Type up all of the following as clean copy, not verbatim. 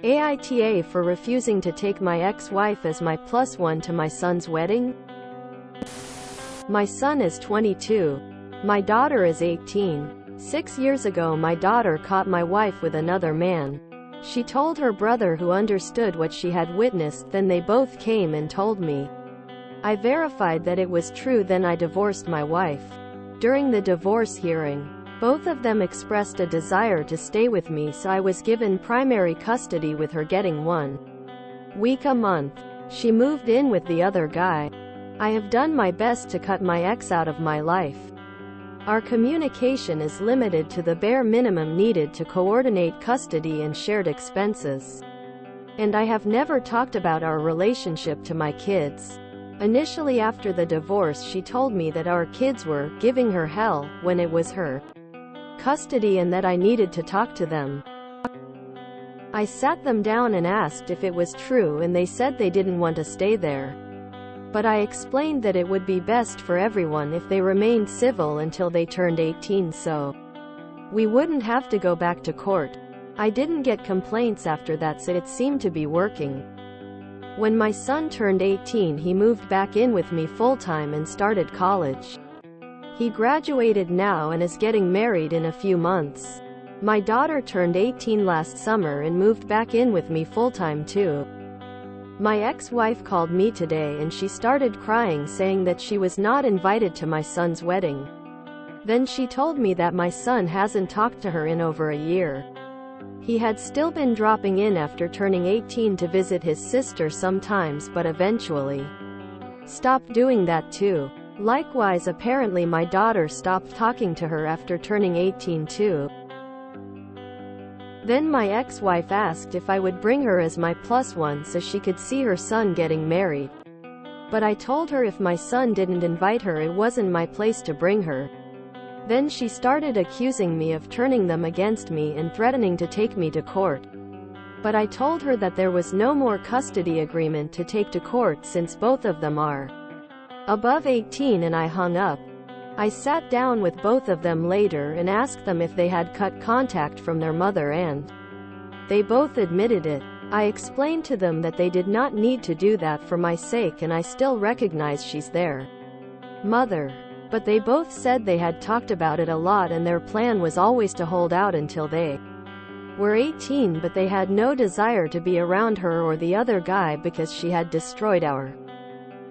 AITA for refusing to take my ex-wife as my +1 to my son's wedding? My son is 22. My daughter is 18. 6 years ago my daughter caught my wife with another man. She told her brother, who understood what she had witnessed. Then they both came and told me. I verified that it was true. Then I divorced my wife. During the divorce hearing, both of them expressed a desire to stay with me, so I was given primary custody, with her getting 1 week a month. She moved in with the other guy. I have done my best to cut my ex out of my life. Our communication is limited to the bare minimum needed to coordinate custody and shared expenses. And I have never talked about our relationship to my kids. Initially, after the divorce, she told me that our kids were giving her hell when it was her custody and that I needed to talk to them. I sat them down and asked if it was true, and they said they didn't want to stay there. But I explained that it would be best for everyone if they remained civil until they turned 18, so we wouldn't have to go back to court. I didn't get complaints after that, so it seemed to be working. When my son turned 18, he moved back in with me full-time and started college. He graduated now and is getting married in a few months. My daughter turned 18 last summer and moved back in with me full-time too. My ex-wife called me today and she started crying, saying that she was not invited to my son's wedding. Then she told me that my son hasn't talked to her in over a year. He had still been dropping in after turning 18 to visit his sister sometimes, but eventually stopped doing that too. Likewise, apparently my daughter stopped talking to her after turning 18 too. Then my ex-wife asked if I would bring her as my +1 so she could see her son getting married. But I told her if my son didn't invite her, it wasn't my place to bring her. Then she started accusing me of turning them against me and threatening to take me to court. But I told her that there was no more custody agreement to take to court since both of them are above 18, and I hung up. I sat down with both of them later and asked them if they had cut contact from their mother, and they both admitted it. I explained to them that they did not need to do that for my sake, and I still recognize she's their mother. But they both said they had talked about it a lot and their plan was always to hold out until they were 18, but they had no desire to be around her or the other guy because she had destroyed our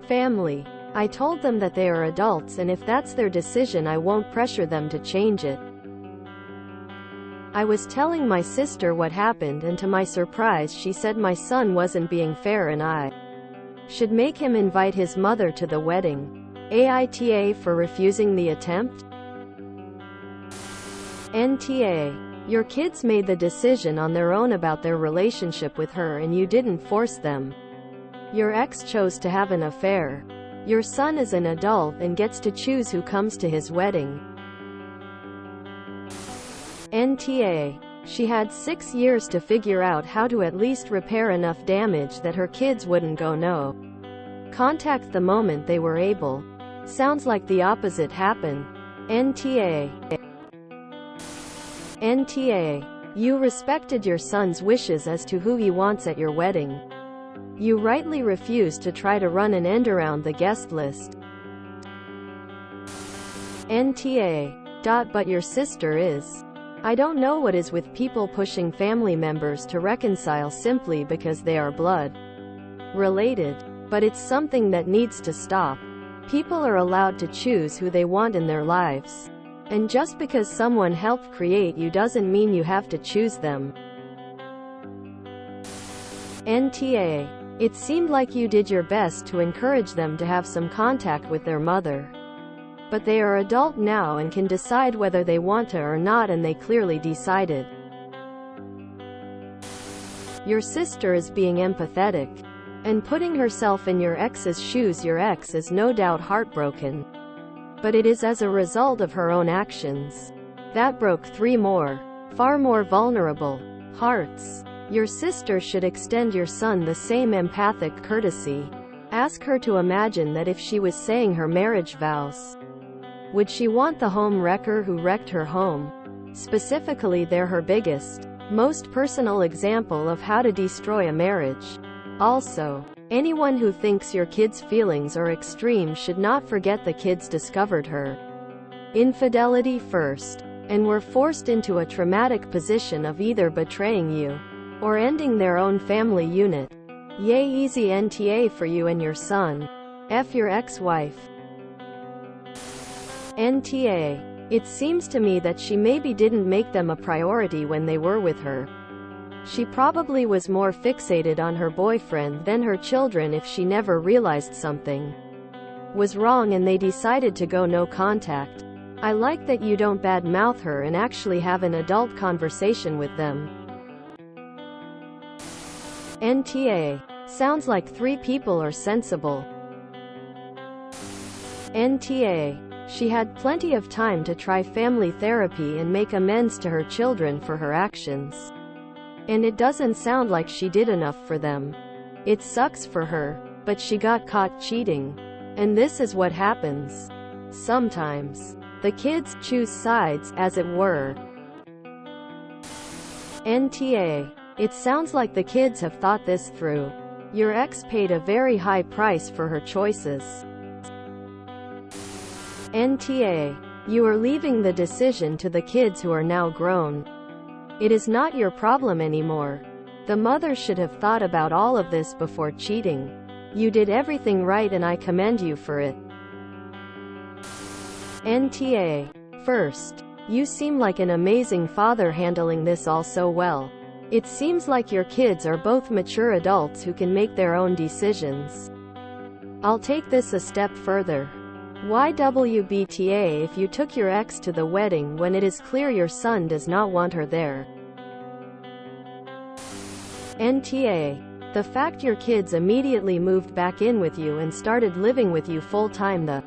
family. I told them that they are adults, and if that's their decision, I won't pressure them to change it. I was telling my sister what happened, and to my surprise she said my son wasn't being fair and I should make him invite his mother to the wedding. AITA for refusing the attempt? NTA. Your kids made the decision on their own about their relationship with her and you didn't force them. Your ex chose to have an affair. Your son is an adult and gets to choose who comes to his wedding. NTA. She had 6 years to figure out how to at least repair enough damage that her kids wouldn't go no contact the moment they were able. Sounds like the opposite happened. NTA. NTA. You respected your son's wishes as to who he wants at your wedding. You rightly refused to try to run an end around the guest list. NTA. But your sister is. I don't know what is with people pushing family members to reconcile simply because they are blood related. But it's something that needs to stop. People are allowed to choose who they want in their lives. And just because someone helped create you doesn't mean you have to choose them. NTA. It seemed like you did your best to encourage them to have some contact with their mother. But they are adult now and can decide whether they want to or not, and they clearly decided. Your sister is being empathetic and putting herself in your ex's shoes. Your ex is no doubt heartbroken, but it is as a result of her own actions that broke 3 more, far more vulnerable hearts. Your sister should extend your son the same empathic courtesy. Ask her to imagine that if she was saying her marriage vows, would she want the home wrecker who wrecked her home? Specifically, they're her biggest most personal example of how to destroy a marriage. Also, anyone who thinks your kid's feelings are extreme should not forget the kids discovered her infidelity first, and were forced into a traumatic position of either betraying you or ending their own family unit. Yay, easy NTA for you and your son. F your ex-wife. NTA. It seems to me that she maybe didn't make them a priority when they were with her. She probably was more fixated on her boyfriend than her children if she never realized something was wrong and they decided to go no contact. I like that you don't badmouth her and actually have an adult conversation with them. NTA. Sounds like 3 people are sensible. NTA. She had plenty of time to try family therapy and make amends to her children for her actions. And it doesn't sound like she did enough for them. It sucks for her, but she got caught cheating. And this is what happens. Sometimes. The kids choose sides, as it were. NTA. It sounds like the kids have thought this through. Your ex paid a very high price for her choices. NTA. You are leaving the decision to the kids who are now grown. It is not your problem anymore. The mother should have thought about all of this before cheating. You did everything right and I commend you for it. NTA. First, you seem like an amazing father handling this all so well. It seems like your kids are both mature adults who can make their own decisions. I'll take this a step further. Why WBTA if you took your ex to the wedding when it is clear your son does not want her there? NTA. The fact your kids immediately moved back in with you and started living with you full-time the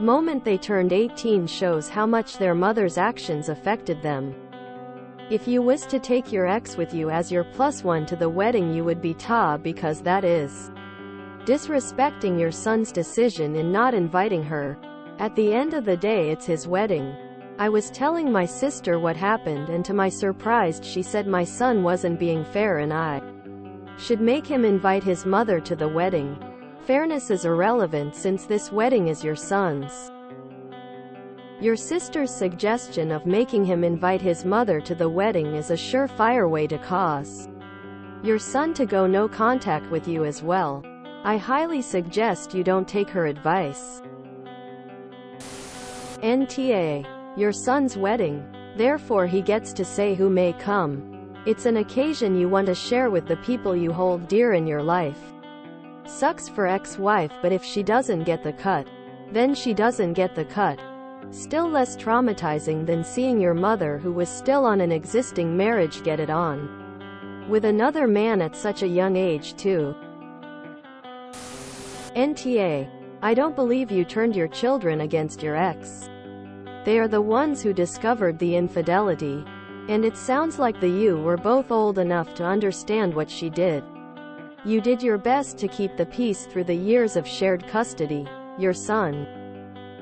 moment they turned 18 shows how much their mother's actions affected them. If you was to take your ex with you as your +1 to the wedding, you would be because that is disrespecting your son's decision in not inviting her. At the end of the day, it's his wedding. I was telling my sister what happened, and to my surprise she said my son wasn't being fair and I should make him invite his mother to the wedding. Fairness is irrelevant since this wedding is your son's. Your sister's suggestion of making him invite his mother to the wedding is a surefire way to cause your son to go no contact with you as well. I highly suggest you don't take her advice. NTA. Your son's wedding. Therefore he gets to say who may come. It's an occasion you want to share with the people you hold dear in your life. Sucks for ex-wife, but if she doesn't get the cut, then she doesn't get the cut. Still less traumatizing than seeing your mother, who was still on an existing marriage, get it on with another man at such a young age too. NTA. I don't believe you turned your children against your ex. They are the ones who discovered the infidelity. And it sounds like you were both old enough to understand what she did. You did your best to keep the peace through the years of shared custody. Your son,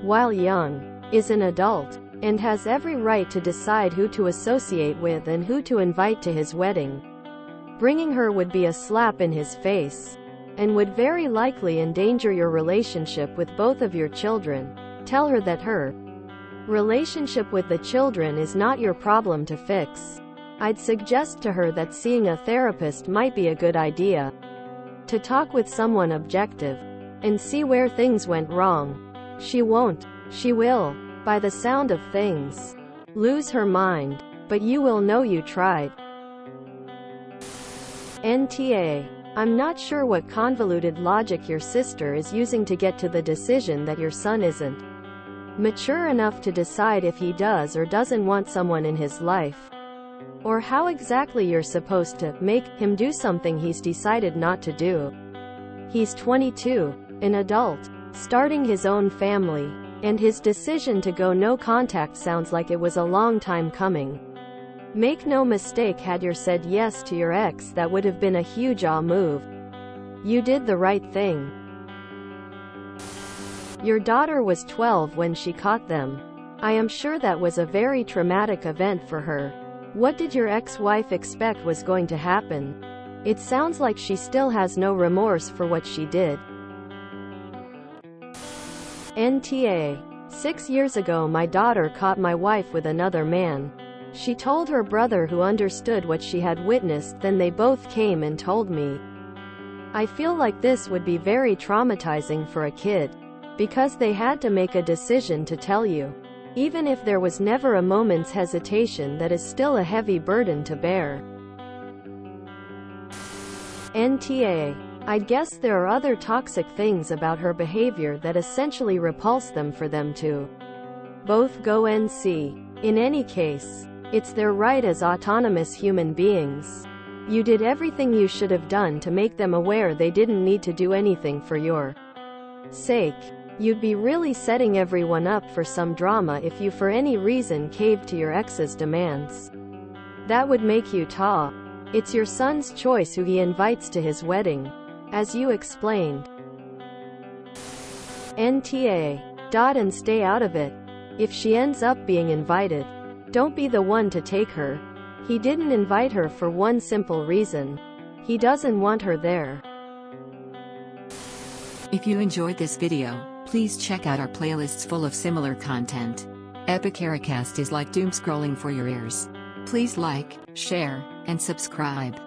while young, is an adult, and has every right to decide who to associate with and who to invite to his wedding. Bringing her would be a slap in his face, and would very likely endanger your relationship with both of your children. Tell her that her relationship with the children is not your problem to fix. I'd suggest to her that seeing a therapist might be a good idea. To talk with someone objective, and see where things went wrong. She won't. She will, by the sound of things, lose her mind. But you will know you tried. NTA. I'm not sure what convoluted logic your sister is using to get to the decision that your son isn't mature enough to decide if he does or doesn't want someone in his life. Or how exactly you're supposed to make him do something he's decided not to do. He's 22, an adult, starting his own family, and his decision to go no contact sounds like it was a long time coming. Make no mistake, had you said yes to your ex, that would have been a huge move. You did the right thing. Your daughter was 12 when she caught them. I am sure that was a very traumatic event for her. What did your ex-wife expect was going to happen? It sounds like she still has no remorse for what she did. NTA. 6 years ago my daughter caught my wife with another man. She told her brother, who understood what she had witnessed, then they both came and told me. I feel like this would be very traumatizing for a kid, because they had to make a decision to tell you. Even if there was never a moment's hesitation, that is still a heavy burden to bear. NTA. I guess there are other toxic things about her behavior that essentially repulse them for them to both go NC. In any case, it's their right as autonomous human beings. You did everything you should have done to make them aware they didn't need to do anything for your sake. You'd be really setting everyone up for some drama if you for any reason caved to your ex's demands. That would make you ta. It's your son's choice who he invites to his wedding, as you explained. NTA. And stay out of it. If she ends up being invited, don't be the one to take her. He didn't invite her for one simple reason. He doesn't want her there. If you enjoyed this video, please check out our playlists full of similar content. AmITheAsshole is like doom scrolling for your ears. Please like, share, and subscribe.